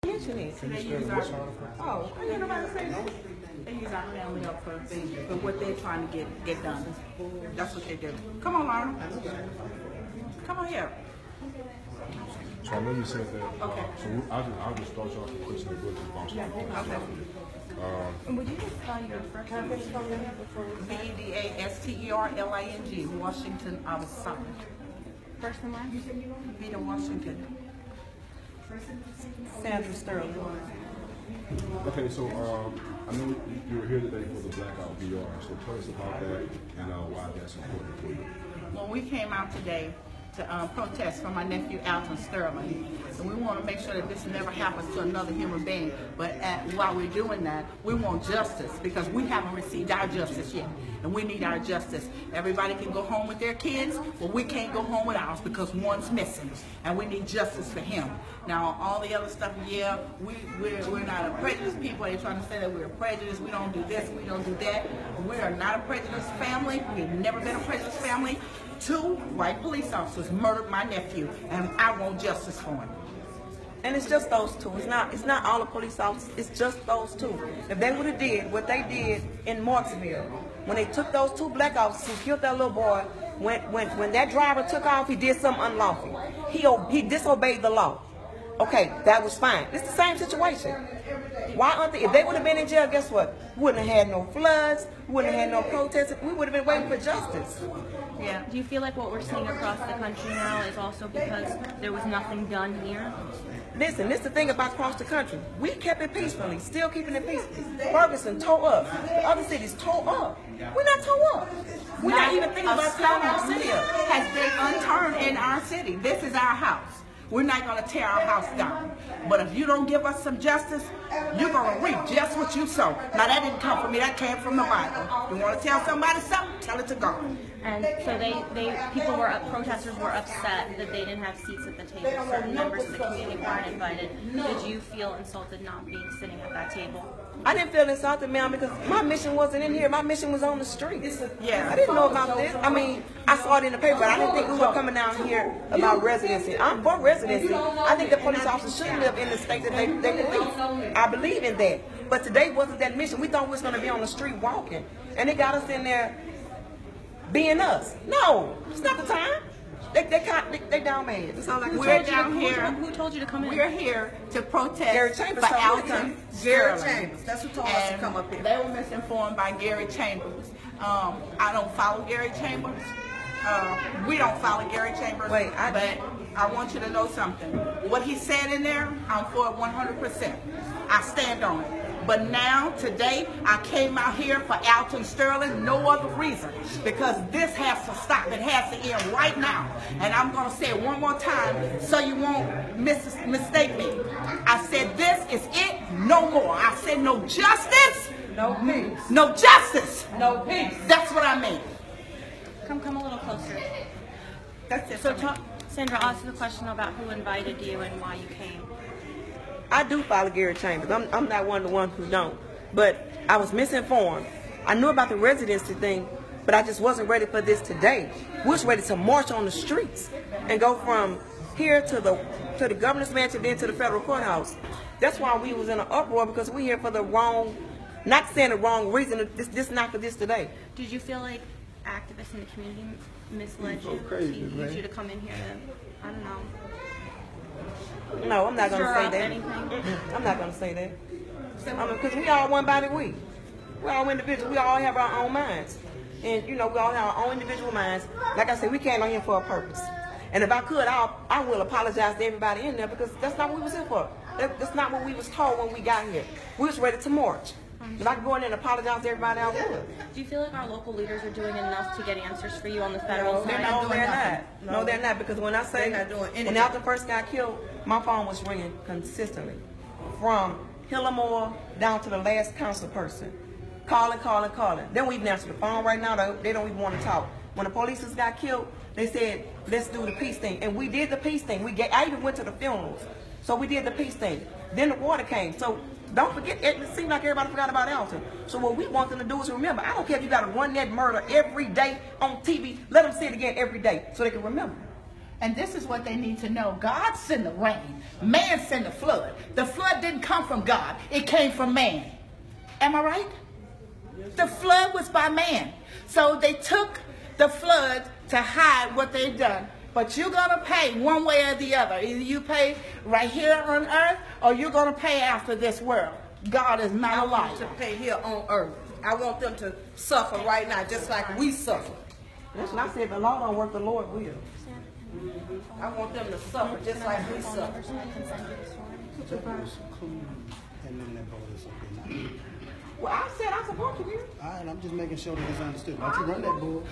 Mention it. They use our, Oh, I didn't know nobody say that. they use our family up for what they're trying to get done. That's what they do. Come on, Lorna. Come on here. So I know you said that. Okay. So I'll just start you off with Christopher Brooks and Boston. Okay. Would you just spell your first name before we start? Vedasterling, Washington, I was something. First and last? Veda, Washington. Alton Sterling. Okay, so I know you were here today for the Blackout VR. So tell us about that and why that's important for you. Well, we came out today to protest for my nephew Alton Sterling, and we want to make sure that this never happens to another human being. But while we're doing that, we want justice because we haven't received our justice yet, and we need our justice. Everybody can go home with their kids, but we can't go home with ours because one's missing, and we need justice for him. Now, all the other stuff, yeah, we're not a prejudiced people. They're trying to say that we're prejudiced. We don't do this, we don't do that. We are not a prejudiced family. We've never been a prejudiced family. 2 white police officers murdered my nephew, and I want justice for him. And it's just those two. It's not all the police officers. It's just those two. If they would have did what they did in Marksville, when they took those 2 black officers who killed that little boy, when that driver took off, he did something unlawful. He disobeyed the law. Okay, that was fine. It's the same situation. Why aren't they? If they would have been in jail, guess what? We wouldn't have had no floods. We wouldn't have had no protests. We would have been waiting for justice. Yeah. Do you feel like what we're seeing across the country now is also because there was nothing done here? Listen, this is the thing about across the country. We kept it peacefully, still keeping it peacefully. Ferguson tore up. The other cities tore up. We're not tore up. We're not even thinking about tearing our city up. Has been unturned in our city. This is our house. We're not going to tear our house down. But if you don't give us some justice, you're going to reap just what you sow. Now, that didn't come from me. That came from the Bible. You want to tell somebody something? Tell it to God. And so protesters were upset that they didn't have seats at the table. Certain members of the community weren't invited. Did you feel insulted not being sitting at that table? I didn't feel insulted, ma'am, because my mission wasn't in here. My mission was on the street. Yeah. I didn't know about this. I mean, I saw it in the paper, but I didn't think we were coming down here about residency. I'm for residency. I think the police officers should live in the state that they believe. I believe in that. But today wasn't that mission. We thought we was going to be on the street walking. And they got us in there being us. No, it's not the time. They down bad. That's all I can We're say. down here. Who told you to come in? We're here to protest Gary Chambers for told me to Alton come. Gary Sterling. Chambers. That's who told us to come up here. They were misinformed by Gary Chambers. I don't follow Gary Chambers. We don't follow Gary Chambers. Wait, but I want you to know something. What he said in there, I'm for it 100%. I stand on it. But now, today, I came out here for Alton Sterling, no other reason, because this has to stop. It has to end right now. And I'm going to say it one more time so you won't mistake me. I said this is it, no more. I said no justice. No peace. No justice. No peace. That's what I mean. Come a little closer. That's it. So, for me. Sandra, ask the question about who invited you and why you came. I do follow Gary Chambers. I'm not one of the ones who don't. But I was misinformed. I knew about the residency thing, but I just wasn't ready for this today. We was ready to march on the streets and go from here to the governor's mansion, then to the federal courthouse. That's why we was in an uproar, because we here for the wrong, not saying the wrong reason. This not for this today. Did you feel like activists in the community misled you? crazy, to use man. you to come in here to, I don't know. No, I'm not going to Stir say up that. anything? I'm not going to say that. Because we all one body we. We all individuals. We all have our own minds. And, we all have our own individual minds. Like I said, we came on here for a purpose. And if I could, I will apologize to everybody in there, because that's not what we was here for. That's not what we was told when we got here. We was ready to march. If I could go in there and apologize to everybody, I would. Do you feel like our local leaders are doing enough to get answers for you on the federal side? No, they're not. No, they're not. Because when I say, They're not doing anything. when Alton first got killed, my phone was ringing consistently. From Hillamore down to the last council person. Calling. They don't even answer the phone right now. They don't even want to talk. When the police got killed, they said, let's do the peace thing. And we did the peace thing. I even went to the funerals. So we did the peace thing. Then the water came. So don't forget, it seemed like everybody forgot about Alton. So what we want them to do is remember. I don't care if you got to run that murder every day on TV. Let them see it again every day so they can remember. And this is what they need to know. God sent the rain. Man sent the flood. The flood didn't come from God. It came from man. Am I right? The flood was by man. So they took the flood to hide what they've done. But you're going to pay one way or the other. Either you pay right here on earth or you're going to pay after this world. God is not I a liar. want them to pay here on earth. I want them to suffer right now, just like we suffer. That's what I said. The law don't work. The Lord will. I want them to suffer just like we suffer. And then that board is okay. Well, I said I support you. All right, I'm just making sure that it's understood. Don't you run that board.